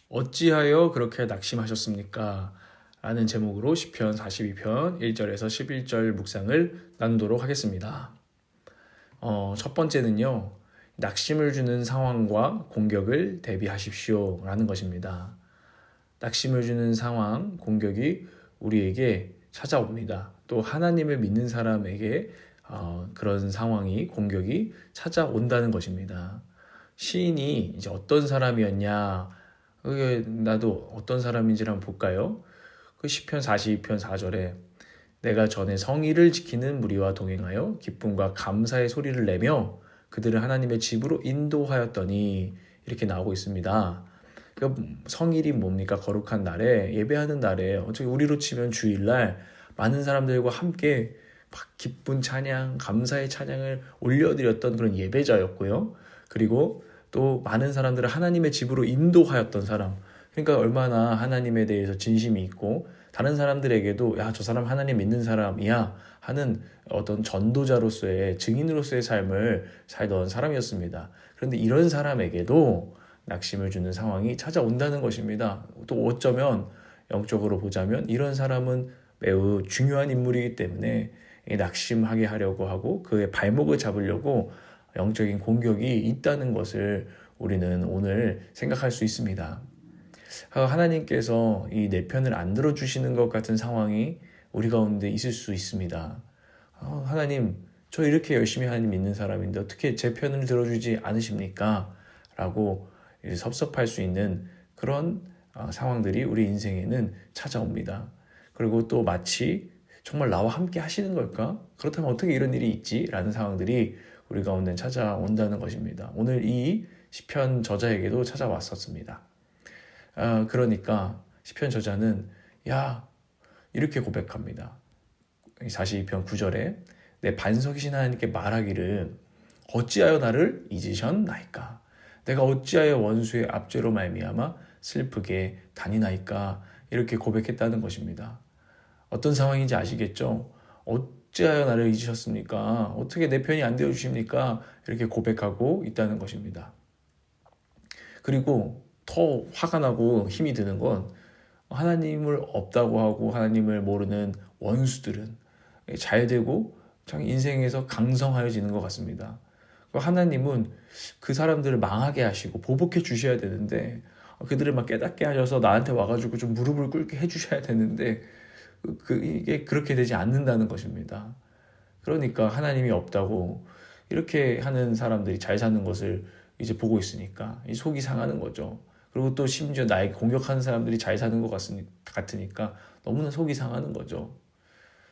어찌하여 그렇게 낙심하셨습니까? 라는 제목으로 시편 42편 1절에서 11절 묵상을 나누도록 하겠습니다. 첫 번째는요, 낙심을 주는 상황과 공격을 대비하십시오 라는 것입니다. 낙심을 주는 상황, 공격이 우리에게 찾아옵니다. 또 하나님을 믿는 사람에게 그런 상황이, 공격이 찾아온다는 것입니다. 시인이 이제 어떤 사람이었냐, 나도 어떤 사람인지를 한번 볼까요? 그 시편 42편 4절에 내가 전에 성의를 지키는 무리와 동행하여 기쁨과 감사의 소리를 내며 그들을 하나님의 집으로 인도하였더니, 이렇게 나오고 있습니다. 그 성일이 뭡니까? 거룩한 날에, 예배하는 날에, 어떻게 우리로 치면 주일날 많은 사람들과 함께 막 기쁜 찬양, 감사의 찬양을 올려드렸던 그런 예배자였고요. 그리고 또 많은 사람들을 하나님의 집으로 인도하였던 사람, 그러니까 얼마나 하나님에 대해서 진심이 있고 다른 사람들에게도 야, 저 사람 하나님 믿는 사람이야 하는 어떤 전도자로서의, 증인으로서의 삶을 살던 사람이었습니다. 그런데 이런 사람에게도 낙심을 주는 상황이 찾아온다는 것입니다. 또 어쩌면 영적으로 보자면 이런 사람은 매우 중요한 인물이기 때문에 낙심하게 하려고 하고 그의 발목을 잡으려고 영적인 공격이 있다는 것을 우리는 오늘 생각할 수 있습니다. 하나님께서 이 내 편을 안 들어주시는 것 같은 상황이 우리 가운데 있을 수 있습니다. 하나님, 저 이렇게 열심히 하나님 믿는 사람인데 어떻게 제 편을 들어주지 않으십니까? 라고 섭섭할 수 있는 그런 상황들이 우리 인생에는 찾아옵니다. 그리고 또 마치 정말 나와 함께 하시는 걸까? 그렇다면 어떻게 이런 일이 있지? 라는 상황들이 우리 가운데 찾아온다는 것입니다. 오늘 이 시편 저자에게도 찾아왔었습니다. 그러니까 시편 저자는 이렇게 고백합니다. 42편 9절에 내 반석이신 하나님께 말하기를 어찌하여 나를 잊으셨나이까? 내가 어찌하여 원수의 압제로 말미암아 슬프게 다니나이까? 이렇게 고백했다는 것입니다. 어떤 상황인지 아시겠죠? 어찌하여 나를 잊으셨습니까? 어떻게 내 편이 안 되어주십니까? 이렇게 고백하고 있다는 것입니다. 그리고 더 화가 나고 힘이 드는 건 하나님을 없다고 하고 하나님을 모르는 원수들은 잘 되고 자기 인생에서 강성하여지는 것 같습니다. 하나님은 그 사람들을 망하게 하시고 보복해 주셔야 되는데 그들을 막 깨닫게 하셔서 나한테 와가지고 좀 무릎을 꿇게 해주셔야 되는데 이게 그렇게 되지 않는다는 것입니다. 그러니까 하나님이 없다고 이렇게 하는 사람들이 잘 사는 것을 이제 보고 있으니까 이 속이 상하는 거죠. 그리고 또 심지어 나에게 공격하는 사람들이 잘 사는 것 같으니까 너무나 속이 상하는 거죠.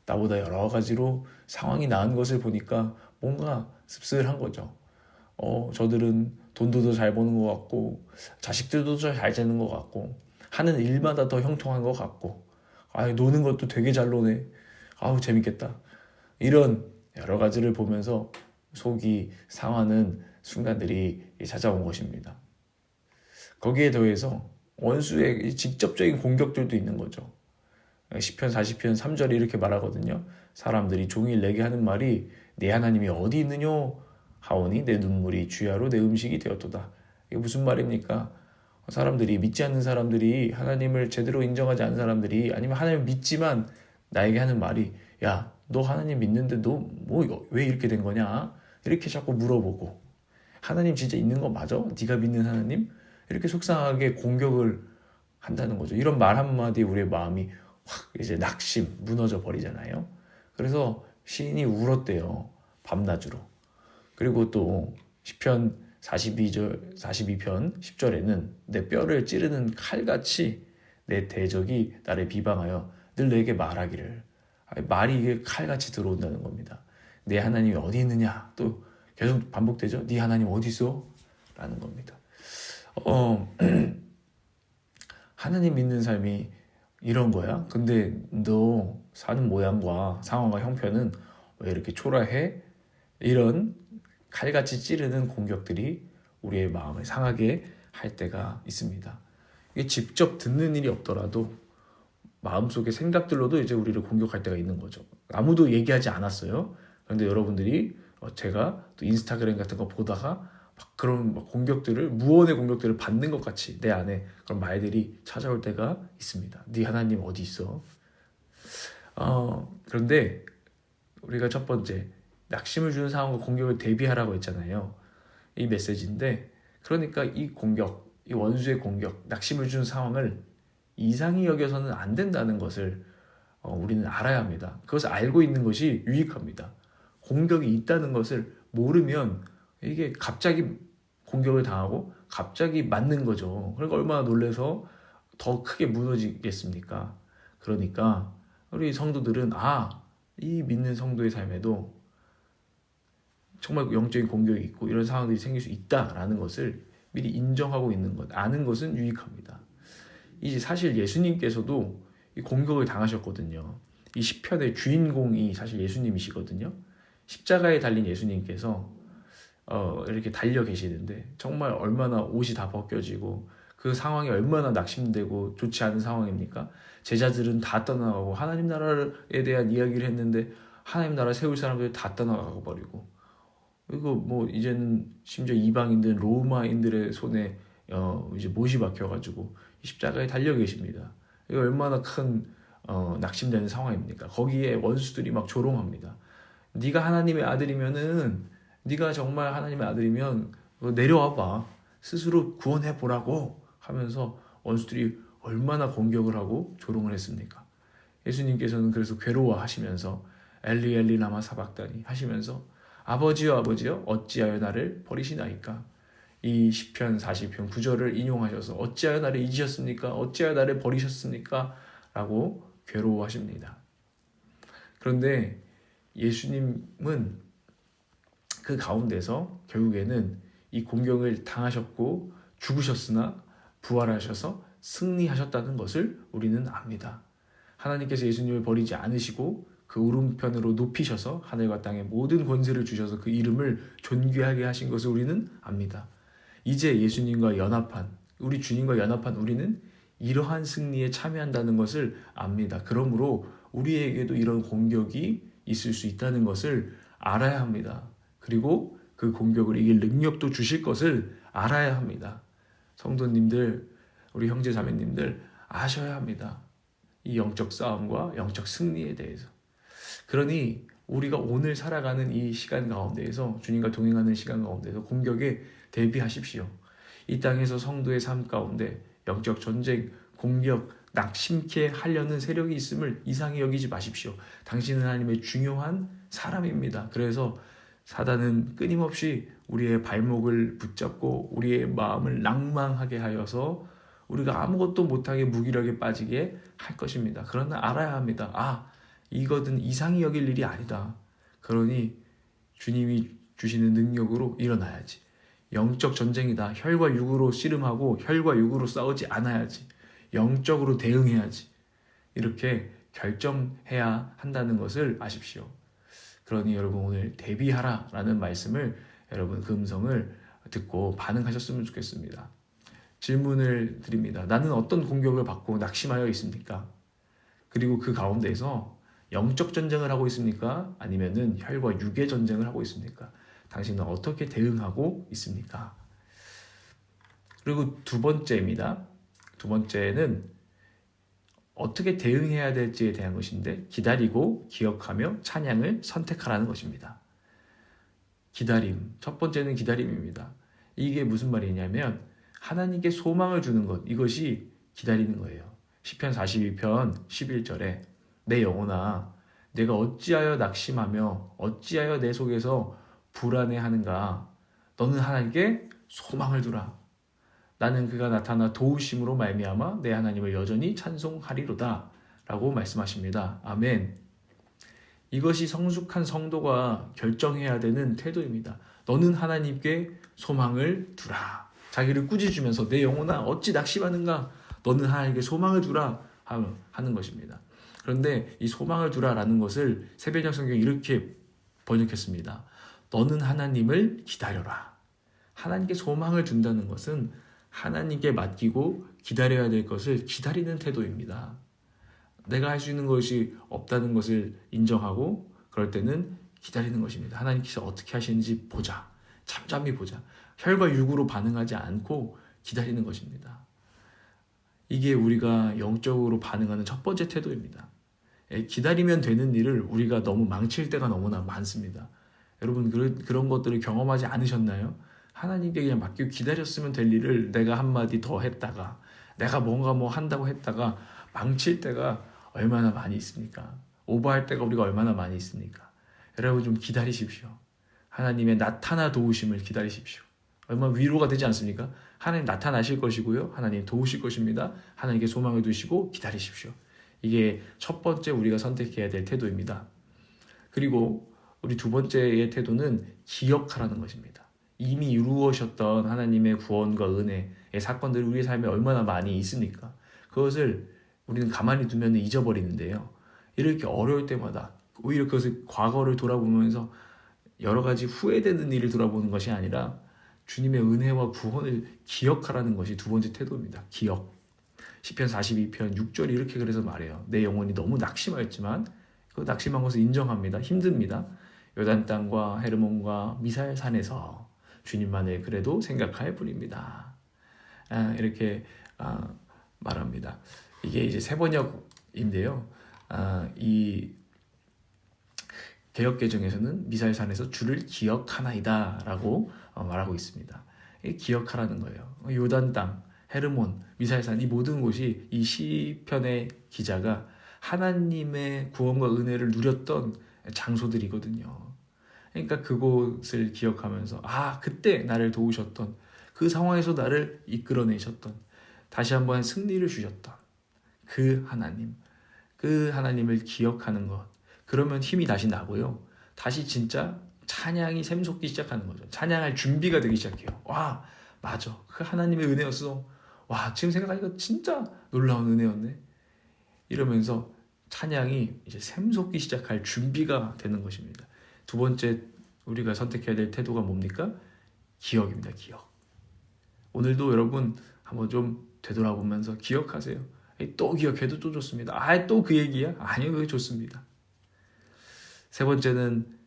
나보다 여러 가지로 상황이 나은 것을 보니까 뭔가 씁쓸한 거죠. 저들은 돈도 더 잘 버는 것 같고 자식들도 더 잘 되는 것 같고 하는 일마다 더 형통한 것 같고 노는 것도 되게 잘 노네. 재밌겠다. 이런 여러 가지를 보면서 속이 상하는 순간들이 찾아온 것입니다. 거기에 더해서 원수의 직접적인 공격들도 있는 거죠. 시편 40편 3절에 이렇게 말하거든요. 사람들이 종일 내게 하는 말이 내 하나님이 어디 있느냐 하오니 내 눈물이 주야로 내 음식이 되었도다. 이게 무슨 말입니까? 사람들이, 믿지 않는 사람들이, 하나님을 제대로 인정하지 않는 사람들이, 아니면 하나님을 믿지만 나에게 하는 말이 야, 너 하나님 믿는데 너 왜 이렇게 된 거냐? 이렇게 자꾸 물어보고 하나님 진짜 있는 거 맞아? 네가 믿는 하나님? 이렇게 속상하게 공격을 한다는 거죠. 이런 말 한마디에 우리의 마음이 확 이제 낙심, 무너져 버리잖아요. 그래서 시인이 울었대요. 밤낮으로. 그리고 또 시편 42편 10절에는 내 뼈를 찌르는 칼같이 내 대적이 나를 비방하여 늘 내게 말하기를. 말이 이게 칼같이 들어온다는 겁니다. 내 하나님이 어디 있느냐? 또 계속 반복되죠. 네 하나님 어디 있어? 라는 겁니다. 하나님 믿는 삶이 이런 거야? 근데 너 사는 모양과 상황과 형편은 왜 이렇게 초라해? 이런 칼같이 찌르는 공격들이 우리의 마음을 상하게 할 때가 있습니다. 이게 직접 듣는 일이 없더라도 마음속의 생각들로도 이제 우리를 공격할 때가 있는 거죠. 아무도 얘기하지 않았어요. 그런데 여러분들이 제가 또 인스타그램 같은 거 보다가 막 그런 막 공격들을 무언의 공격들을 받는 것 같이 내 안에 그런 말들이 찾아올 때가 있습니다. 네 하나님 어디 있어? 그런데 우리가 첫 번째 낙심을 주는 상황과 공격을 대비하라고 했잖아요. 이 메시지인데 그러니까 이 공격, 이 원수의 공격, 낙심을 주는 상황을 이상히 여겨서는 안 된다는 것을 우리는 알아야 합니다. 그것을 알고 있는 것이 유익합니다. 공격이 있다는 것을 모르면 이게 갑자기 공격을 당하고 갑자기 맞는 거죠. 그러니까 얼마나 놀라서 더 크게 무너지겠습니까? 그러니까 우리 성도들은 이 믿는 성도의 삶에도 정말 영적인 공격이 있고 이런 상황들이 생길 수 있다라는 것을 미리 인정하고 있는 것, 아는 것은 유익합니다. 이제 사실 예수님께서도 이 공격을 당하셨거든요. 이 시편의 주인공이 사실 예수님이시거든요. 십자가에 달린 예수님께서 이렇게 달려 계시는데 정말 얼마나 옷이 다 벗겨지고 그 상황이 얼마나 낙심되고 좋지 않은 상황입니까? 제자들은 다 떠나가고 하나님 나라에 대한 이야기를 했는데 하나님 나라 세울 사람들이 다 떠나가고 버리고 이거 뭐 이제는 심지어 이방인들 로마인들의 손에 이제 못이 박혀가지고 십자가에 달려 계십니다. 이거 얼마나 큰 낙심되는 상황입니까? 거기에 원수들이 막 조롱합니다. 네가 하나님의 아들이면은 네가 정말 하나님의 아들이면 내려와봐 스스로 구원해 보라고 하면서 원수들이 얼마나 공격을 하고 조롱을 했습니까? 예수님께서는 그래서 괴로워하시면서 엘리 엘리 라마 사박다니 하시면서 아버지여 아버지여 어찌하여 나를 버리시나이까? 이 시편 40편 9절을 인용하셔서 어찌하여 나를 잊으셨습니까? 어찌하여 나를 버리셨습니까? 라고 괴로워하십니다. 그런데 예수님은 그 가운데서 결국에는 이 공격을 당하셨고 죽으셨으나 부활하셔서 승리하셨다는 것을 우리는 압니다. 하나님께서 예수님을 버리지 않으시고 그 오른편으로 높이셔서 하늘과 땅의 모든 권세를 주셔서 그 이름을 존귀하게 하신 것을 우리는 압니다. 이제 예수님과 연합한 우리 주님과 연합한 우리는 이러한 승리에 참여한다는 것을 압니다. 그러므로 우리에게도 이런 공격이 있을 수 있다는 것을 알아야 합니다. 그리고 그 공격을 이길 능력도 주실 것을 알아야 합니다. 성도님들, 우리 형제 자매님들 아셔야 합니다. 이 영적 싸움과 영적 승리에 대해서. 그러니 우리가 오늘 살아가는 이 시간 가운데에서 주님과 동행하는 시간 가운데서 공격에 대비하십시오. 이 땅에서 성도의 삶 가운데 영적 전쟁, 공격, 낙심케 하려는 세력이 있음을 이상히 여기지 마십시오. 당신은 하나님의 중요한 사람입니다. 그래서 사단은 끊임없이 우리의 발목을 붙잡고 우리의 마음을 낭망하게 하여서 우리가 아무것도 못하게 무기력에 빠지게 할 것입니다. 그러나 알아야 합니다. 이것은 이상히 여길 일이 아니다. 그러니 주님이 주시는 능력으로 일어나야지. 영적 전쟁이다. 혈과 육으로 씨름하고 혈과 육으로 싸우지 않아야지. 영적으로 대응해야지. 이렇게 결정해야 한다는 것을 아십시오. 그러니 여러분 오늘 대비하라 라는 말씀을 여러분 그 음성을 듣고 반응하셨으면 좋겠습니다. 질문을 드립니다. 나는 어떤 공격을 받고 낙심하여 있습니까? 그리고 그 가운데에서 영적 전쟁을 하고 있습니까? 아니면은 혈과 육의 전쟁을 하고 있습니까? 당신은 어떻게 대응하고 있습니까? 그리고 두 번째입니다. 두 번째는 어떻게 대응해야 될지에 대한 것인데 기다리고 기억하며 찬양을 선택하라는 것입니다. 기다림. 첫 번째는 기다림입니다. 이게 무슨 말이냐면 하나님께 소망을 주는 것. 이것이 기다리는 거예요. 시편 42편 11절에 내 영혼아 내가 어찌하여 낙심하며 어찌하여 내 속에서 불안해하는가. 너는 하나님께 소망을 두라. 나는 그가 나타나 도우심으로 말미암아 내 하나님을 여전히 찬송하리로다 라고 말씀하십니다. 아멘. 이것이 성숙한 성도가 결정해야 되는 태도입니다. 너는 하나님께 소망을 두라. 자기를 꾸짖으면서 내 영혼아 어찌 낙심하는가. 너는 하나님께 소망을 두라 하는 것입니다. 그런데 이 소망을 두라라는 것을 새벽역 성경이 이렇게 번역했습니다. 너는 하나님을 기다려라. 하나님께 소망을 둔다는 것은 하나님께 맡기고 기다려야 될 것을 기다리는 태도입니다. 내가 할 수 있는 것이 없다는 것을 인정하고 그럴 때는 기다리는 것입니다. 하나님께서 어떻게 하시는지 보자. 잠잠히 보자. 혈과 육으로 반응하지 않고 기다리는 것입니다. 이게 우리가 영적으로 반응하는 첫 번째 태도입니다. 기다리면 되는 일을 우리가 너무 망칠 때가 너무나 많습니다. 여러분 그런 것들을 경험하지 않으셨나요? 하나님께 그냥 맡기고 기다렸으면 될 일을 내가 한마디 더 했다가 내가 뭔가 뭐 한다고 했다가 망칠 때가 얼마나 많이 있습니까? 오버할 때가 우리가 얼마나 많이 있습니까? 여러분 좀 기다리십시오. 하나님의 나타나 도우심을 기다리십시오. 얼마나 위로가 되지 않습니까? 하나님 나타나실 것이고요. 하나님 도우실 것입니다. 하나님께 소망을 두시고 기다리십시오. 이게 첫 번째 우리가 선택해야 될 태도입니다. 그리고 우리 두 번째의 태도는 기억하라는 것입니다. 이미 이루어졌던 하나님의 구원과 은혜의 사건들이 우리의 삶에 얼마나 많이 있습니까? 그것을 우리는 가만히 두면 잊어버리는데요. 이렇게 어려울 때마다 오히려 그것을 과거를 돌아보면서 여러 가지 후회되는 일을 돌아보는 것이 아니라 주님의 은혜와 구원을 기억하라는 것이 두 번째 태도입니다. 기억. 시편 42편 6절이 이렇게 그래서 말해요. 내 영혼이 너무 낙심하였지만 그 낙심한 것을 인정합니다. 힘듭니다. 요단 땅과 헤르몬과 미사엘 산에서 주님만을 그래도 생각할 뿐입니다. 이렇게 말합니다. 이게 이제 새 번역인데요. 이 개역개정에서는 미사엘 산에서 주를 기억하나이다라고 말하고 있습니다. 기억하라는 거예요. 요단 땅, 헤르몬, 미사엘 산 이 모든 곳이 이 시편의 기자가 하나님의 구원과 은혜를 누렸던 장소들이거든요. 그러니까 그곳을 기억하면서 그때 나를 도우셨던 그 상황에서 나를 이끌어내셨던 다시 한번 승리를 주셨던 그 하나님을 기억하는 것. 그러면 힘이 다시 나고요. 다시 진짜 찬양이 샘솟기 시작하는 거죠. 찬양할 준비가 되기 시작해요. 맞아. 그 하나님의 은혜였어. 지금 생각하니까 진짜 놀라운 은혜였네. 이러면서 찬양이 이제 샘솟기 시작할 준비가 되는 것입니다. 두 번째 우리가 선택해야 될 태도가 뭡니까? 기억입니다. 기억. 오늘도 여러분 한번 좀 되돌아보면서 기억하세요. 또 기억해도 또 좋습니다. 또 그 얘기야? 아니요, 그게 좋습니다. 세 번째는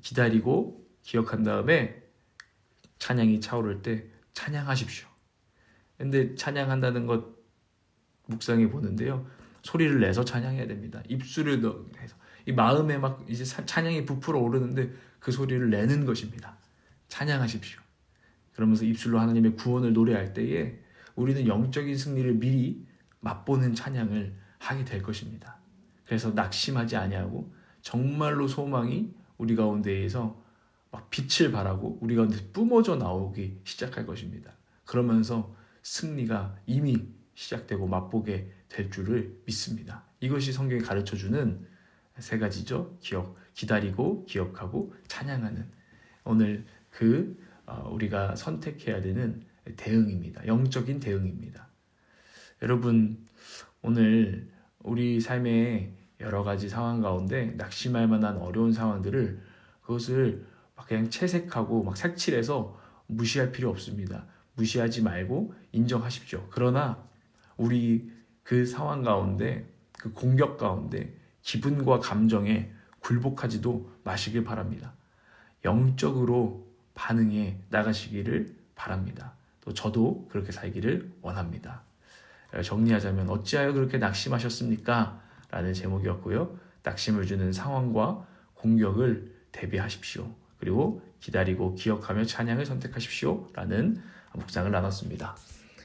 기다리고 기억한 다음에 찬양이 차오를 때 찬양하십시오. 근데 찬양한다는 것 묵상해 보는데요. 소리를 내서 찬양해야 됩니다. 입술을 해서 이 마음에 막 이제 찬양이 부풀어 오르는데 그 소리를 내는 것입니다. 찬양하십시오. 그러면서 입술로 하나님의 구원을 노래할 때에 우리는 영적인 승리를 미리 맛보는 찬양을 하게 될 것입니다. 그래서 낙심하지 아니하고 정말로 소망이 우리 가운데에서 막 빛을 발하고 우리 가운데 뿜어져 나오기 시작할 것입니다. 그러면서 승리가 이미 시작되고 맛보게 될 줄을 믿습니다. 이것이 성경이 가르쳐주는 세 가지죠. 기다리고 기억하고 찬양하는 오늘 우리가 선택해야 되는 대응입니다. 영적인 대응입니다. 여러분 오늘 우리 삶의 여러 가지 상황 가운데 낙심할 만한 어려운 상황들을 그것을 막 그냥 채색하고 막 색칠해서 무시할 필요 없습니다. 무시하지 말고 인정하십시오. 그러나 우리 그 상황 가운데 그 공격 가운데 기분과 감정에 굴복하지도 마시길 바랍니다. 영적으로 반응해 나가시기를 바랍니다. 또 저도 그렇게 살기를 원합니다. 정리하자면 어찌하여 그렇게 낙심하셨습니까? 라는 제목이었고요. 낙심을 주는 상황과 공격을 대비하십시오. 그리고 기다리고 기억하며 찬양을 선택하십시오. 라는 묵상을 나눴습니다.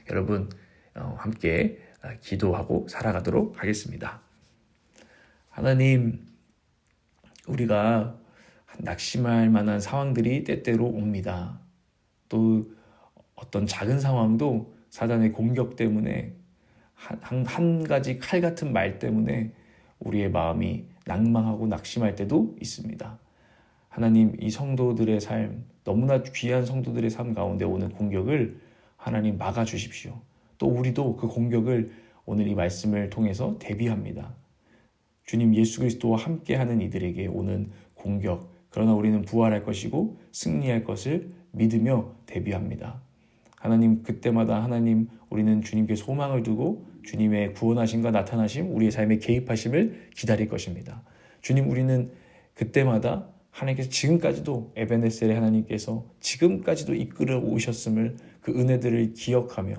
여러분 함께 기도하고 살아가도록 하겠습니다. 하나님, 우리가 낙심할 만한 상황들이 때때로 옵니다. 또 어떤 작은 상황도 사단의 공격 때문에 한 가지 칼 같은 말 때문에 우리의 마음이 낭망하고 낙심할 때도 있습니다. 하나님, 이 성도들의 삶, 너무나 귀한 성도들의 삶 가운데 오는 공격을 하나님 막아주십시오. 또 우리도 그 공격을 오늘 이 말씀을 통해서 대비합니다. 주님 예수 그리스도와 함께하는 이들에게 오는 공격, 그러나 우리는 부활할 것이고 승리할 것을 믿으며 대비합니다. 하나님, 그때마다 하나님, 우리는 주님께 소망을 두고 주님의 구원하심과 나타나심, 우리의 삶에 개입하심을 기다릴 것입니다. 주님, 우리는 그때마다 하나님께서 지금까지도 에베네셀의 하나님께서 지금까지도 이끌어 오셨음을 그 은혜들을 기억하며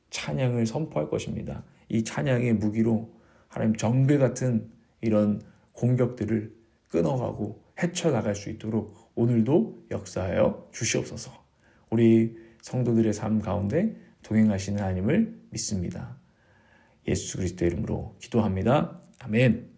찬양을 선포할 것입니다. 이 찬양의 무기로 하나님 정글 같은 이런 공격들을 끊어가고 헤쳐나갈 수 있도록 오늘도 역사하여 주시옵소서. 우리 성도들의 삶 가운데 동행하시는 하나님을 믿습니다. 예수 그리스도의 이름으로 기도합니다. 아멘.